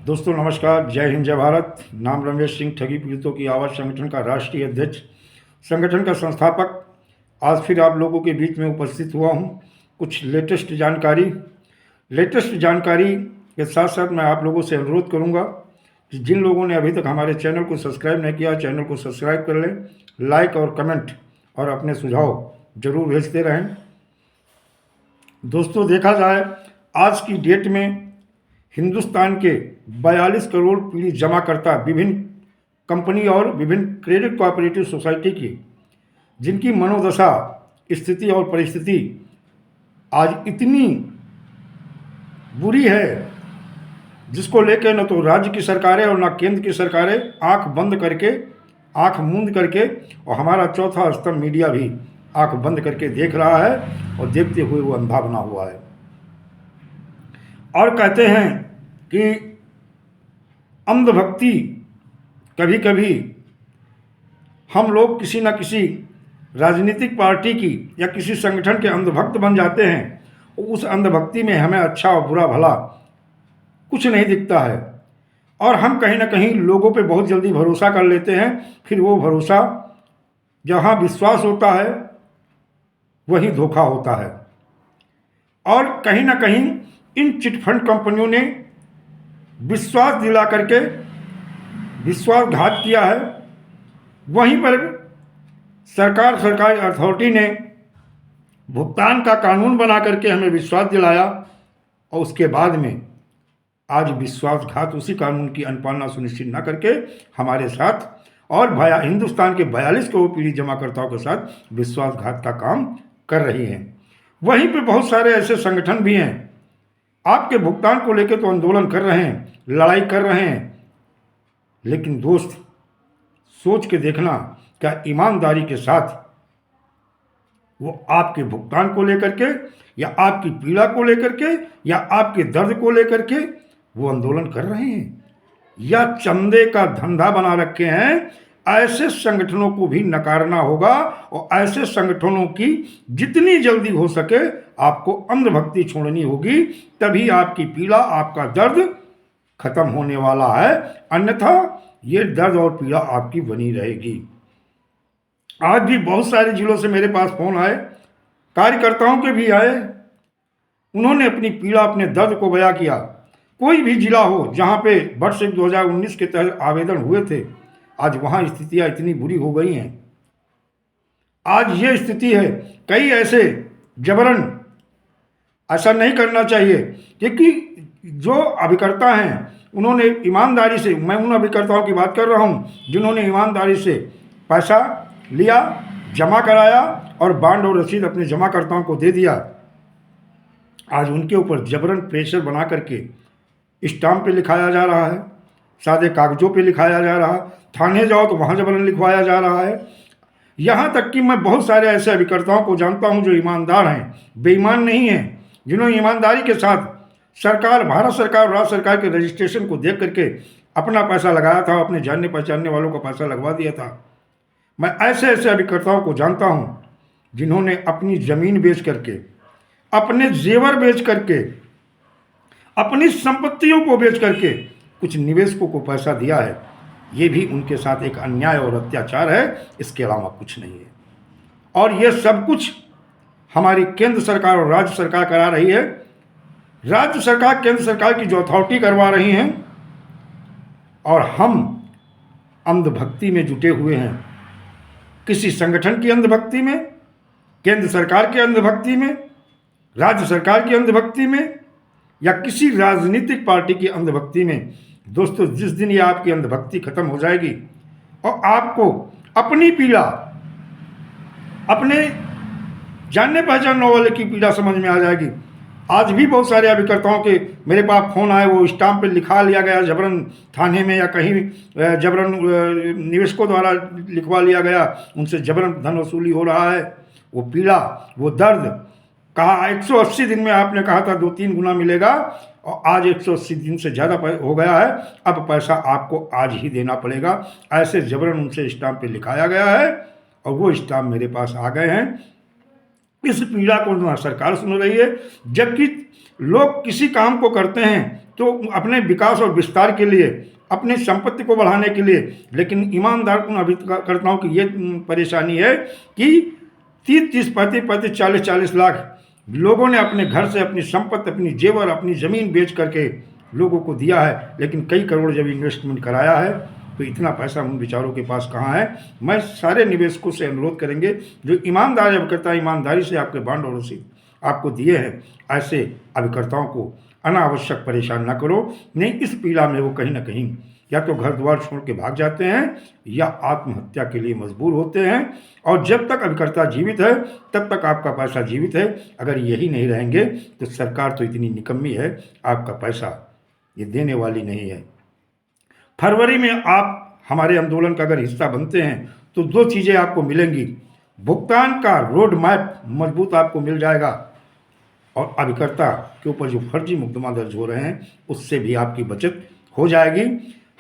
दोस्तों नमस्कार, जय हिंद जय भारत। नाम रमेश सिंह, ठगी पीड़ितों की आवाज़ संगठन का राष्ट्रीय अध्यक्ष, संगठन का संस्थापक। आज फिर आप लोगों के बीच में उपस्थित हुआ हूं। कुछ लेटेस्ट जानकारी के साथ साथ मैं आप लोगों से अनुरोध करूंगा कि जिन लोगों ने अभी तक हमारे चैनल को सब्सक्राइब नहीं किया, चैनल को सब्सक्राइब कर लें, लाइक और कमेंट और अपने सुझाव जरूर भेजते रहें। दोस्तों, देखा जाए आज की डेट में हिंदुस्तान के 42 करोड़ पीढ़ी जमाकर्ता विभिन्न कंपनी और विभिन्न क्रेडिट कोऑपरेटिव सोसाइटी की, जिनकी मनोदशा, स्थिति और परिस्थिति आज इतनी बुरी है, जिसको लेकर न तो राज्य की सरकारें और न केंद्र की सरकारें आंख मूंद करके और हमारा चौथा स्तंभ मीडिया भी आंख बंद करके देख रहा है और देखते हुए वो अंधा बना हुआ है। और कहते हैं कि अंधभक्ति, कभी कभी हम लोग किसी न किसी राजनीतिक पार्टी की या किसी संगठन के अंधभक्त बन जाते हैं। उस अंधभक्ति में हमें अच्छा और बुरा भला कुछ नहीं दिखता है और हम कहीं ना कहीं लोगों पे बहुत जल्दी भरोसा कर लेते हैं। फिर वो भरोसा, जहाँ विश्वास होता है वहीं धोखा होता है। और कहीं ना कहीं इन चिटफंड कंपनियों ने विश्वास दिला करके विश्वासघात किया है। वहीं पर सरकारी अथॉरिटी ने भुगतान का कानून बना करके हमें विश्वास दिलाया और उसके बाद में आज विश्वासघात, उसी कानून की अनुपालना सुनिश्चित न करके हमारे साथ और हिंदुस्तान के 42 करोड़ पीढ़ी जमाकर्ताओं के साथ विश्वासघात का काम कर रही हैं। वहीं पे बहुत सारे ऐसे संगठन भी हैं, आपके भुगतान को लेकर तो आंदोलन कर रहे हैं, लड़ाई कर रहे हैं, लेकिन दोस्त सोच के देखना, क्या ईमानदारी के साथ वो आपके भुगतान को लेकर के या आपकी पीड़ा को लेकर के या आपके दर्द को लेकर के वो आंदोलन कर रहे हैं, या चंदे का धंधा बना रखे हैं? ऐसे संगठनों को भी नकारना होगा और ऐसे संगठनों की जितनी जल्दी हो सके आपको अंधभक्ति छोड़नी होगी, तभी आपकी पीड़ा, आपका दर्द खत्म होने वाला है। अन्यथा ये दर्द और पीड़ा आपकी बनी रहेगी। आज भी बहुत सारे जिलों से मेरे पास फोन आए, कार्यकर्ताओं के भी आए, उन्होंने अपनी पीड़ा, अपने दर्द को बयां किया। कोई भी जिला हो जहां पे वर्षिक 2019 के तहत आवेदन हुए थे, आज वहां स्थितियां इतनी बुरी हो गई हैं। आज ये स्थिति है, कई ऐसे जबरन, ऐसा नहीं करना चाहिए, क्योंकि जो अभिकर्ता हैं उन्होंने ईमानदारी से, मैं उन अभिकर्ताओं की बात कर रहा हूं जिन्होंने ईमानदारी से पैसा लिया, जमा कराया और बांड और रसीद अपने जमाकर्ताओं को दे दिया। आज उनके ऊपर जबरन प्रेशर बना करके स्टाम्प पे लिखाया जा रहा है, सादे कागजों पे लिखाया जा रहा है, थाने जाओ तो वहाँ जबरन लिखवाया जा रहा है। यहाँ तक कि मैं बहुत सारे ऐसे अभिकर्ताओं को जानता हूँ जो ईमानदार हैं, बेईमान नहीं हैं, जिन्होंने ईमानदारी के साथ सरकार, भारत सरकार और राज्य सरकार के रजिस्ट्रेशन को देख करके अपना पैसा लगाया था, अपने जानने पहचानने वालों का पैसा लगवा दिया था। मैं ऐसे ऐसे अभिकर्ताओं को जानता हूँ जिन्होंने अपनी ज़मीन बेच करके, अपने जेवर बेच करके, अपनी संपत्तियों को बेच करके कुछ निवेशकों को पैसा दिया है। ये भी उनके साथ एक अन्याय और अत्याचार है, इसके अलावा कुछ नहीं है। और ये सब कुछ हमारी केंद्र सरकार और राज्य सरकार करा रही है। राज्य सरकार, केंद्र सरकार की जो अथॉरिटी करवा रही हैं, और हम अंधभक्ति में जुटे हुए हैं। किसी संगठन की अंधभक्ति में, केंद्र सरकार की अंधभक्ति में, राज्य सरकार की अंधभक्ति में, या किसी राजनीतिक पार्टी की अंधभक्ति में। दोस्तों, जिस दिन ये आपकी अंधभक्ति खत्म हो जाएगी और आपको अपनी पीड़ा, अपने जानने पहचानने वाले की पीड़ा समझ में आ जाएगी। आज भी बहुत सारे अभिकर्ताओं के मेरे पास फोन आए, वो स्टाम्प पे लिखा लिया गया जबरन, थाने में या कहीं जबरन निवेशकों द्वारा लिखवा लिया गया, उनसे जबरन धन वसूली हो रहा है। वो पीड़ा, वो दर्द, कहा 180 दिन में आपने कहा था 2-3 गुना मिलेगा, और आज 180 दिन से ज़्यादा हो गया है, अब पैसा आपको आज ही देना पड़ेगा। ऐसे जबरन उनसे स्टाम्प पे लिखाया गया है और वो स्टाम्प मेरे पास आ गए हैं। इस पीड़ा को ना सरकार सुन रही है, जबकि लोग किसी काम को करते हैं तो अपने विकास और विस्तार के लिए, अपनी संपत्ति को बढ़ाने के लिए। लेकिन ईमानदार उन अभिकर्ताओं की ये परेशानी है कि 30-30, 35-35, 40-40 लाख लोगों ने अपने घर से, अपनी संपत्ति, अपनी जेवर, अपनी ज़मीन बेच करके लोगों को दिया है। लेकिन कई करोड़ जब इन्वेस्टमेंट कराया है तो इतना पैसा उन बेचारों के पास कहाँ है। मैं सारे निवेशकों से अनुरोध करेंगे, जो ईमानदार अभिकर्ता ईमानदारी से आपके बॉन्ड और रसीद आपको दिए हैं, ऐसे अभिकर्ताओं को अनावश्यक परेशान ना करो। नहीं, इस पीड़ा में वो कहीं ना कहीं या तो घर द्वार छोड़ के भाग जाते हैं या आत्महत्या के लिए मजबूर होते हैं। और जब तक अभिकर्ता जीवित है तब तक आपका पैसा जीवित है। अगर यही नहीं रहेंगे तो सरकार तो इतनी निकम्मी है, आपका पैसा ये देने वाली नहीं है। फरवरी में आप हमारे आंदोलन का अगर हिस्सा बनते हैं तो 2 चीज़ें आपको मिलेंगी। भुगतान का रोड मैप मजबूत आपको मिल जाएगा और अभिकर्ता के ऊपर जो फर्जी मुकदमा दर्ज हो रहे हैं उससे भी आपकी बचत हो जाएगी।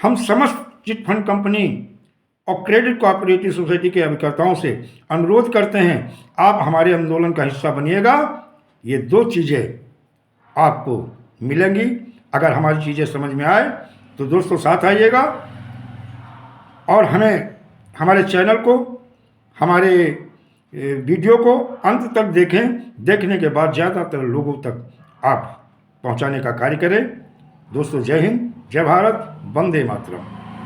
हम समस्त चिट फंड कंपनी और क्रेडिट कोऑपरेटिव सोसाइटी के अभिकर्ताओं से अनुरोध करते हैं, आप हमारे आंदोलन का हिस्सा बनिएगा। ये 2 चीज़ें आपको मिलेंगी। अगर हमारी चीज़ें समझ में आए तो दोस्तों साथ आइएगा और हमें, हमारे चैनल को, हमारे वीडियो को अंत तक देखें। देखने के बाद ज़्यादातर लोगों तक आप पहुंचाने का कार्य करें। दोस्तों जय हिंद, जय भारत, वंदे मातरम।